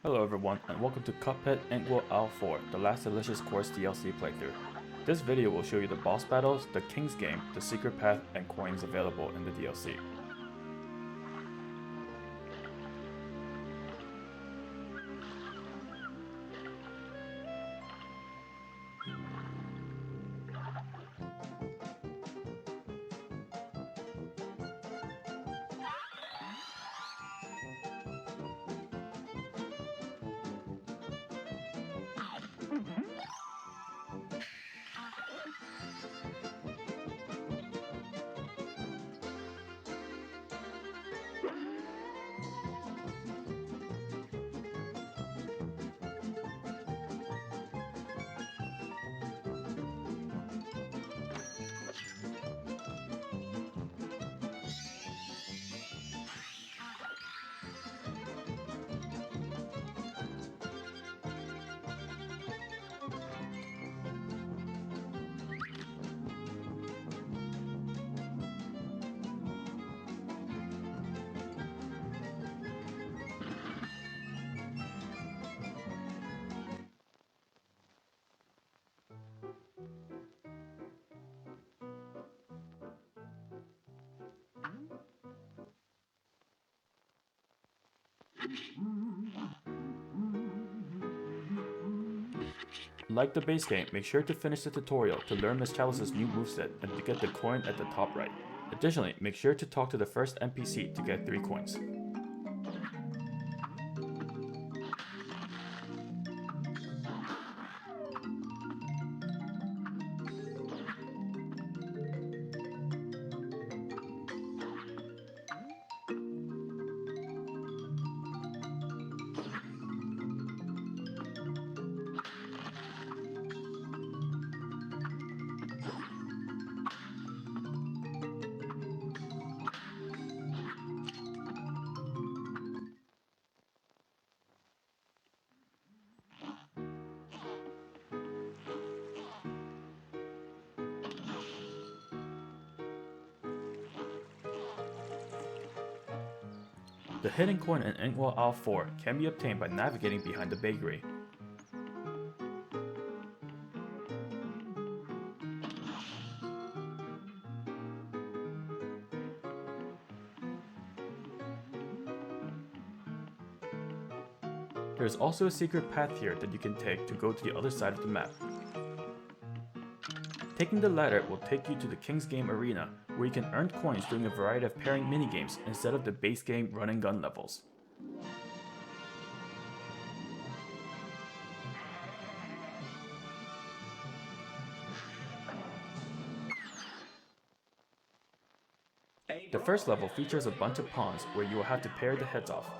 Hello everyone, and welcome to Cuphead Inkwell L4, the last delicious course DLC playthrough. This video will show you the boss battles, the King's Game, the secret path, and coins available in the DLC. Like the base game, make sure to finish the tutorial to learn Miss Chalice's new moveset and to get the coin at the top right. Additionally, make sure to talk to the first NPC to get 3 coins. The hidden coin in Inkwell L4 can be obtained by navigating behind the bakery. There is also a secret path here that you can take to go to the other side of the map. Taking the ladder will take you to the King's Game arena, where you can earn coins doing a variety of pairing minigames instead of the base game run and gun levels. The first level features a bunch of pawns where you will have to pair the heads off.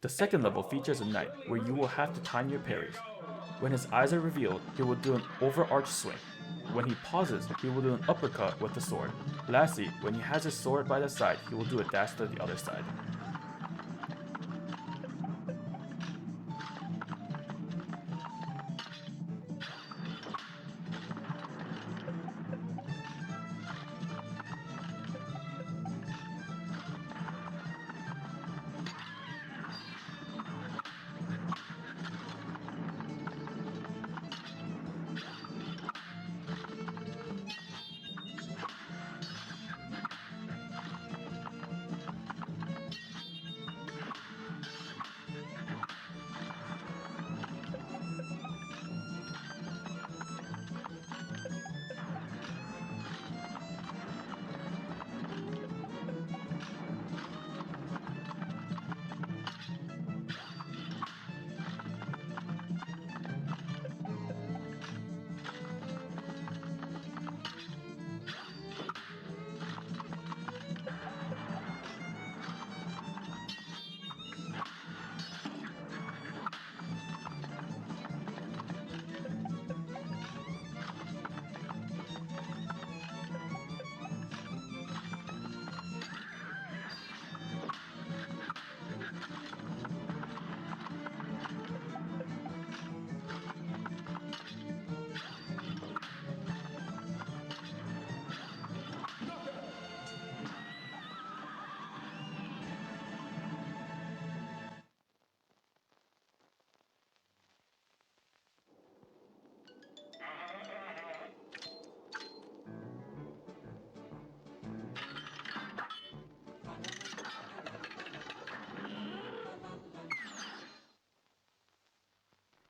The second level features a knight where you will have to time your parries. When his eyes are revealed, he will do an overarch swing. When he pauses, he will do an uppercut with the sword. Lastly, when he has his sword by the side, he will do a dash to the other side.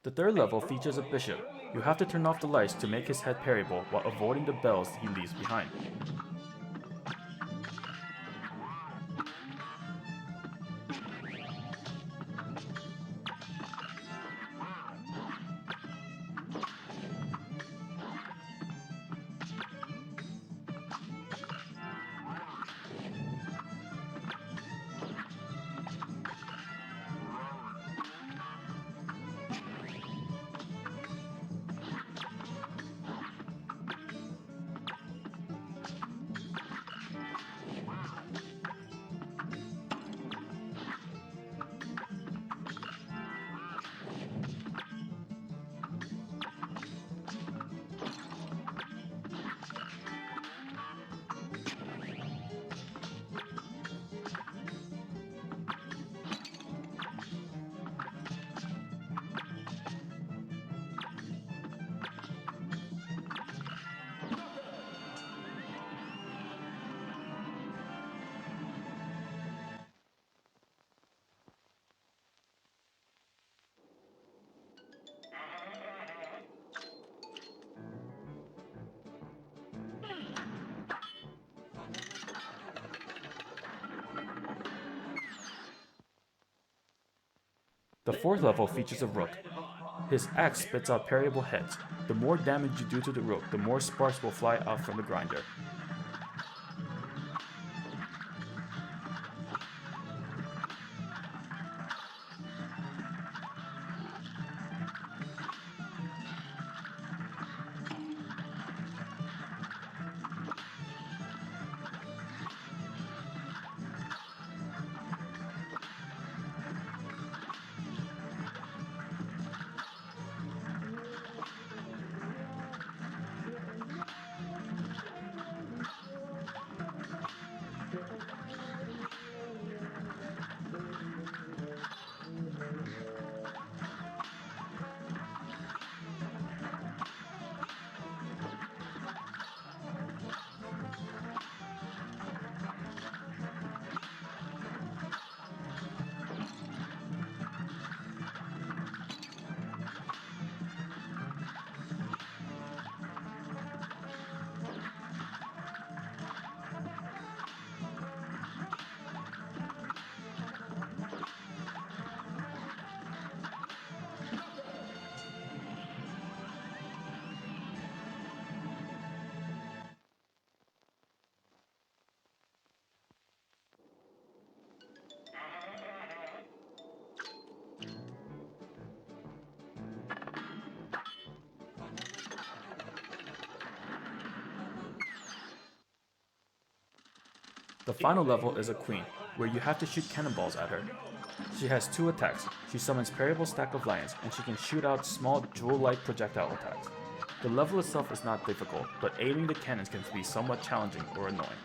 The third level features a bishop. You have to turn off the lights to make his head parryable while avoiding the bells he leaves behind. The fourth level features a Rook. His axe spits out parryable heads. The more damage you do to the Rook, the more sparks will fly out from the grinder. The final level is a Queen, where you have to shoot cannonballs at her. She has 2 attacks. She summons parryable stack of lions, and she can shoot out small jewel-like projectile attacks. The level itself is not difficult, but aiming the cannons can be somewhat challenging or annoying.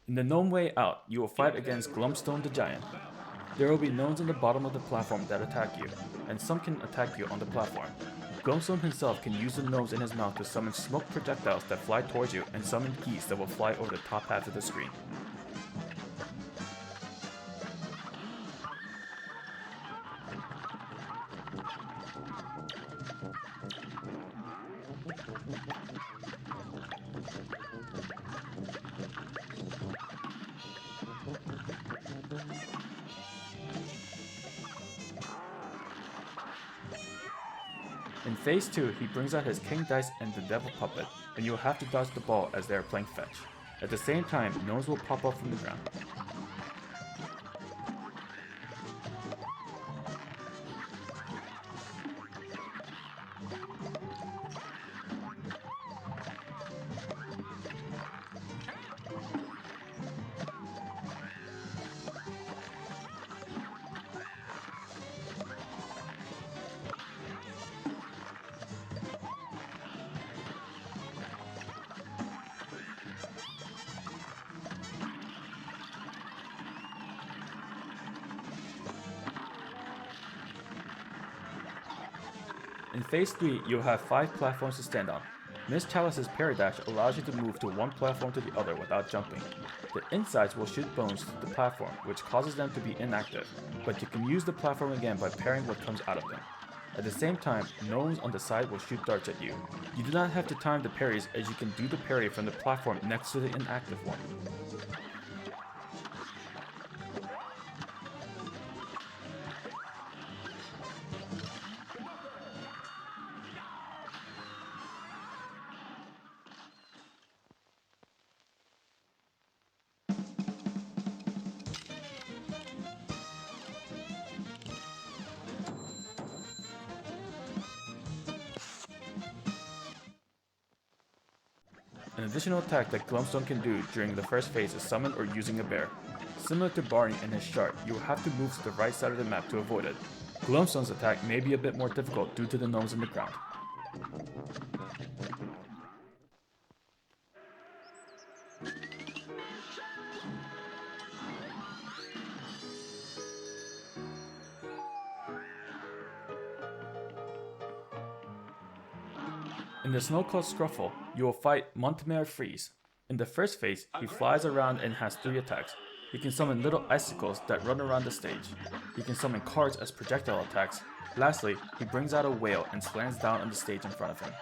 In the Gnome way out, you will fight against Glumstone the Giant. There will be gnomes in the bottom of the platform that attack you, and some can attack you on the platform. Glumstone himself can use the gnomes in his mouth to summon smoke projectiles that fly towards you and summon geese that will fly over the top half of the screen. In phase 2, he brings out his king dice and the devil puppet, and you will have to dodge the ball as they are playing fetch. At the same time, gnomes will pop up from the ground. In phase 3, you'll have 5 platforms to stand on. Miss Chalice's parry dash allows you to move to one platform to the other without jumping. The insides will shoot bones to the platform, which causes them to be inactive, but you can use the platform again by parrying what comes out of them. At the same time, gnomes on the side will shoot darts at you. You do not have to time the parries, as you can do the parry from the platform next to the inactive one. An additional attack that Glumstone can do during the first phase is summon or using a bear. Similar to Barney and his chart, you will have to move to the right side of the map to avoid it. Glumstone's attack may be a bit more difficult due to the gnomes in the ground. In the snow-called scruffle, you will fight Montemare Freeze. In the first phase, he flies around and has 3 attacks. He can summon little icicles that run around the stage. He can summon cards as projectile attacks. Lastly, he brings out a whale and slams down on the stage in front of him.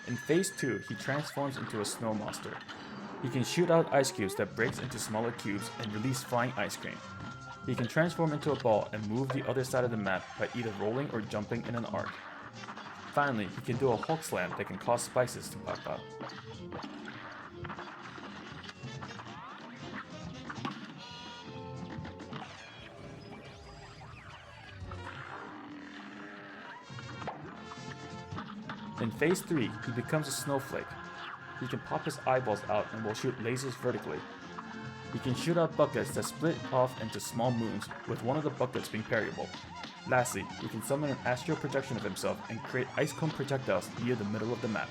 In phase 2, he transforms into a snow monster. He can shoot out ice cubes that breaks into smaller cubes and release flying ice cream. He can transform into a ball and move the other side of the map by either rolling or jumping in an arc. Finally, he can do a Hulk slam that can cause spices to pop out. In phase 3, he becomes a snowflake. He can pop his eyeballs out and will shoot lasers vertically. He can shoot out buckets that split off into small moons, with one of the buckets being parryable. Lastly, he can summon an astral projection of himself and create ice cone projectiles near the middle of the map.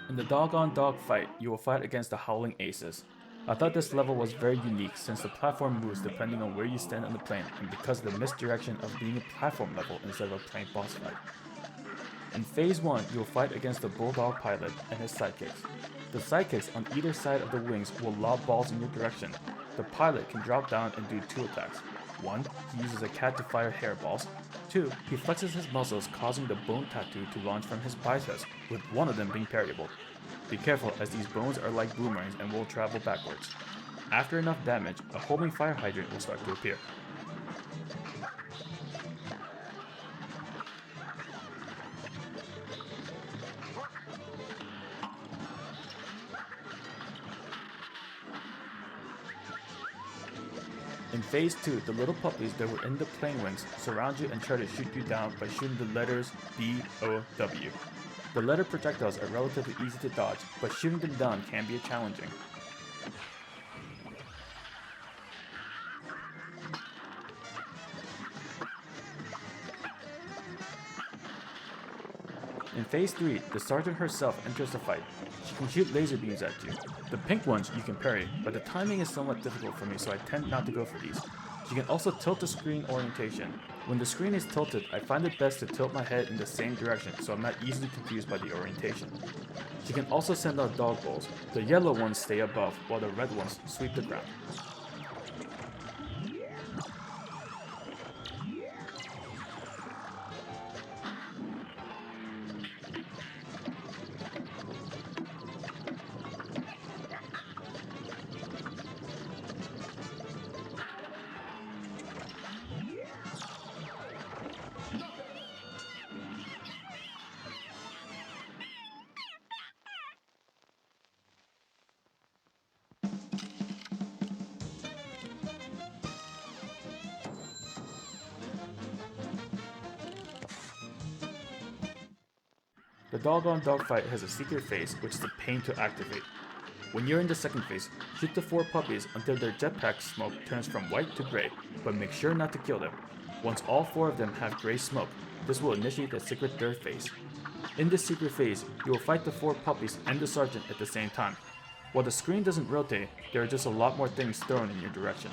In the Doggone dogfight, you will fight against the Howling Aces. I thought this level was very unique since the platform moves depending on where you stand on the plane and because of the misdirection of being a platform level instead of a plane boss fight. In phase 1, you will fight against the Bulldog pilot and his sidekicks. The sidekicks on either side of the wings will lob balls in your direction. The pilot can drop down and do 2 attacks. 1, he uses a cat to fire hairballs. 2, he flexes his muscles causing the bone tattoo to launch from his biceps, with one of them being parryable. Be careful as these bones are like boomerangs and will travel backwards. After enough damage, a homing fire hydrant will start to appear. In In Phase 2, the little puppies that were in the plane wings surround you and try to shoot you down by shooting the letters D, O, W. The letter projectiles are relatively easy to dodge, but shooting them down can be challenging. In Phase 3, the sergeant herself enters the fight. She can shoot laser beams at you. The pink ones you can parry, but the timing is somewhat difficult for me, so I tend not to go for these. She can also tilt the screen orientation. When the screen is tilted, I find it best to tilt my head in the same direction so I'm not easily confused by the orientation. She can also send out dog balls. The yellow ones stay above, while the red ones sweep the ground. The Doggone dogfight has a secret phase, which is a pain to activate. When you're in the second phase, shoot the 4 puppies until their jetpack smoke turns from white to gray, but make sure not to kill them. Once all 4 of them have gray smoke, this will initiate the secret third phase. In this secret phase, you will fight the 4 puppies and the sergeant at the same time. While the screen doesn't rotate, there are just a lot more things thrown in your direction.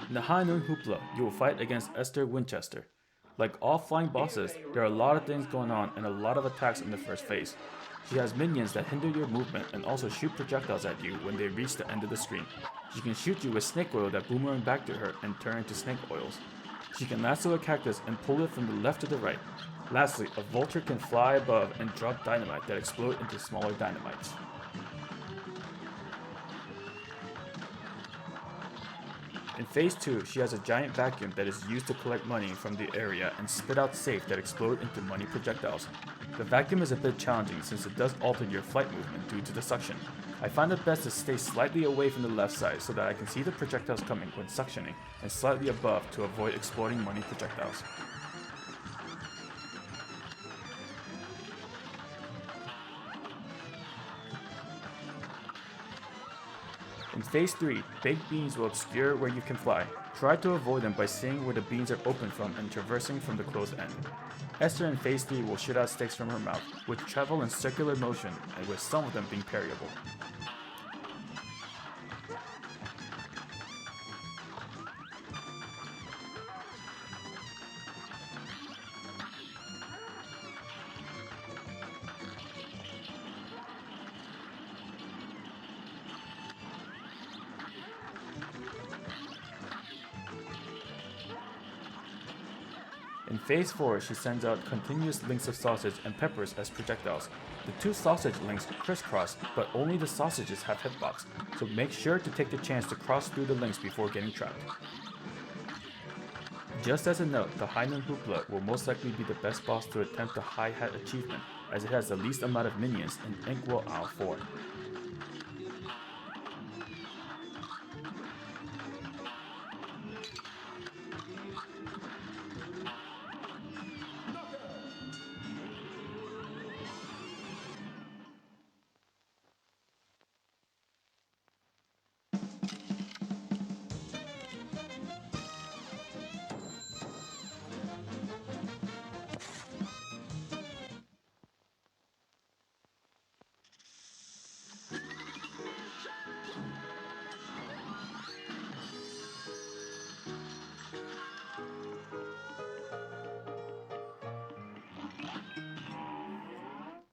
In the High Noon Hoopla, you will fight against Esther Winchester. Like all flying bosses, there are a lot of things going on and a lot of attacks in the first phase. She has minions that hinder your movement and also shoot projectiles at you when they reach the end of the screen. She can shoot you with snake oil that boomerang back to her and turn into snake oils. She can lasso a cactus and pull it from the left to the right. Lastly, a vulture can fly above and drop dynamite that explode into smaller dynamites. In Phase 2, she has a giant vacuum that is used to collect money from the area and spit out safes that explode into money projectiles. The vacuum is a bit challenging since it does alter your flight movement due to the suction. I find it best to stay slightly away from the left side so that I can see the projectiles coming when suctioning, and slightly above to avoid exploding money projectiles. In Phase 3, baked beans will obscure where you can fly. Try to avoid them by seeing where the beans are open from and traversing from the closed end. Esther in Phase 3 will shoot out sticks from her mouth, which travel in circular motion and with some of them being parryable. In Phase 4, she sends out continuous links of sausage and peppers as projectiles. The 2 sausage links crisscross, but only the sausages have hitbox, so make sure to take the chance to cross through the links before getting trapped. Just as a note, the High Noon Hoopla will most likely be the best boss to attempt the High Hat achievement, as it has the least amount of minions in Inkwell Owl 4.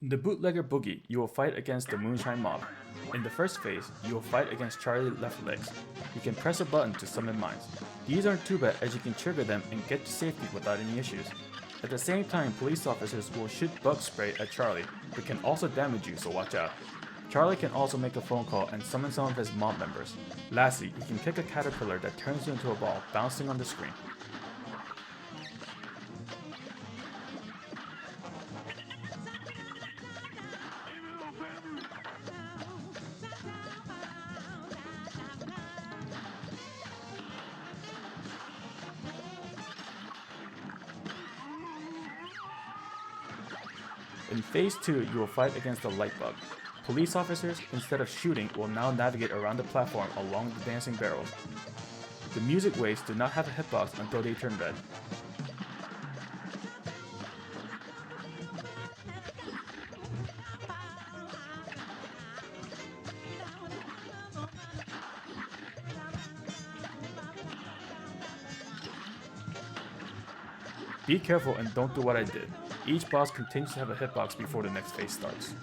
In the Bootlegger Boogie, you will fight against the Moonshine Mob. In the first phase, you will fight against Charlie Left Legs. You can press a button to summon mines. These aren't too bad as you can trigger them and get to safety without any issues. At the same time, police officers will shoot bug spray at Charlie, but can also damage you, so watch out. Charlie can also make a phone call and summon some of his mob members. Lastly, he can kick a caterpillar that turns you into a ball, bouncing on the screen. In Phase 2, you will fight against the light bug. Police officers, instead of shooting, will now navigate around the platform along the dancing barrels. The music waves do not have a hitbox until they turn red. Be careful and don't do what I did. Each boss continues to have a hitbox before the next phase starts.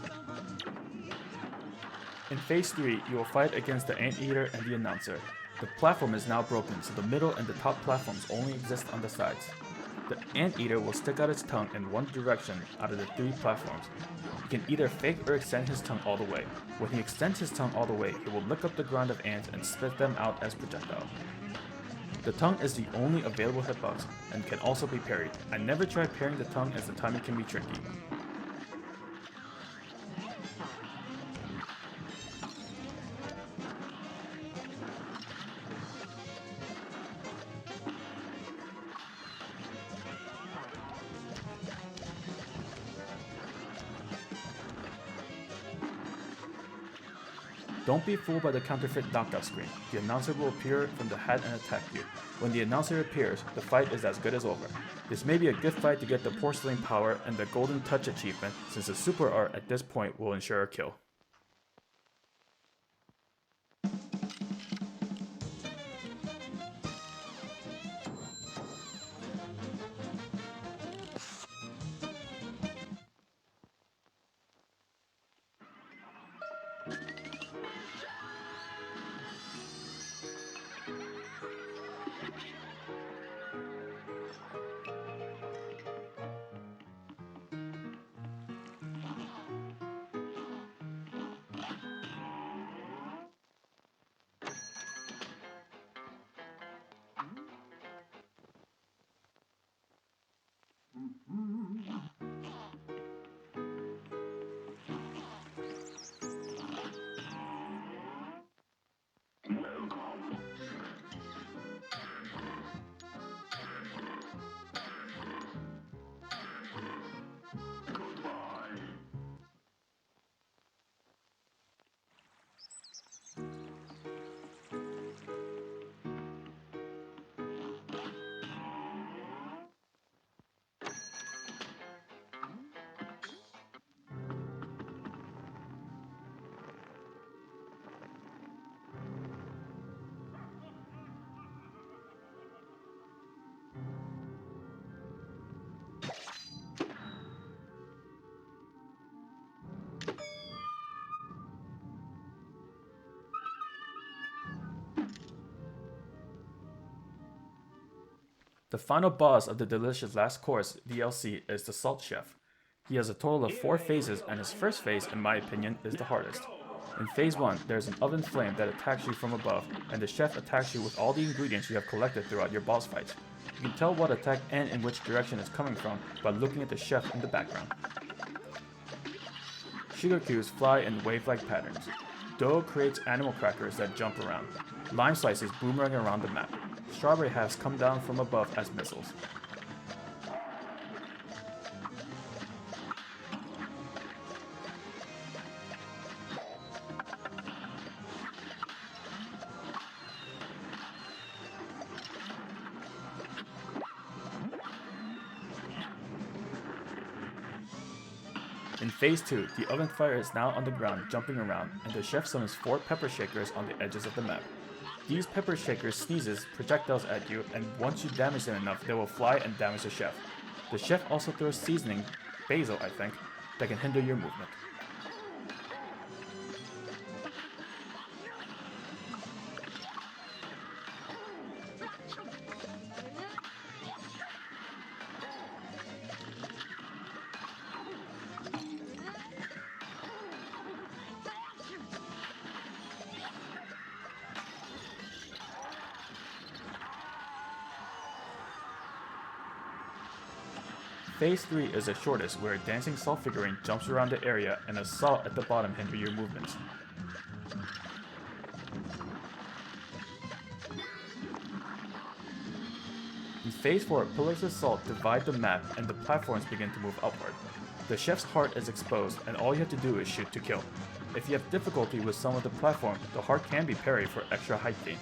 In Phase 3, you will fight against the Anteater and the Announcer. The platform is now broken, so the middle and the top platforms only exist on the sides. The Anteater will stick out its tongue in one direction out of the 3 platforms. He can either fake or extend his tongue all the way. When he extends his tongue all the way, he will lick up the ground of ants and spit them out as projectiles. The tongue is the only available hitbox and can also be parried. I never tried parrying the tongue as the timing can be tricky. Don't be fooled by the counterfeit knockout screen. The announcer will appear from the hat and attack you. When the announcer appears, the fight is as good as over. This may be a good fight to get the porcelain power and the golden touch achievement, since the super art at this point will ensure a kill. The final boss of the Delicious Last Course DLC is the Salt Chef. He has a total of 4 phases, and his first phase, in my opinion, is the hardest. In Phase 1, there is an oven flame that attacks you from above, and the chef attacks you with all the ingredients you have collected throughout your boss fights. You can tell what attack and in which direction it's coming from by looking at the chef in the background. Sugar cubes fly in wave-like patterns. Dough creates animal crackers that jump around. Lime slices boomerang around the map. Strawberry halves come down from above as missiles. In Phase 2, the oven fire is now on the ground jumping around, and the chef summons 4 pepper shakers on the edges of the map. These pepper shakers sneezes projectiles at you, and once you damage them enough, they will fly and damage the chef. The chef also throws seasoning, basil I think, that can hinder your movement. Phase 3 is the shortest, where a dancing salt figurine jumps around the area and a salt at the bottom hinder your movements. In Phase 4, pillars of salt divide the map and the platforms begin to move upward. The chef's heart is exposed and all you have to do is shoot to kill. If you have difficulty with some of the platform, the heart can be parried for extra height gain.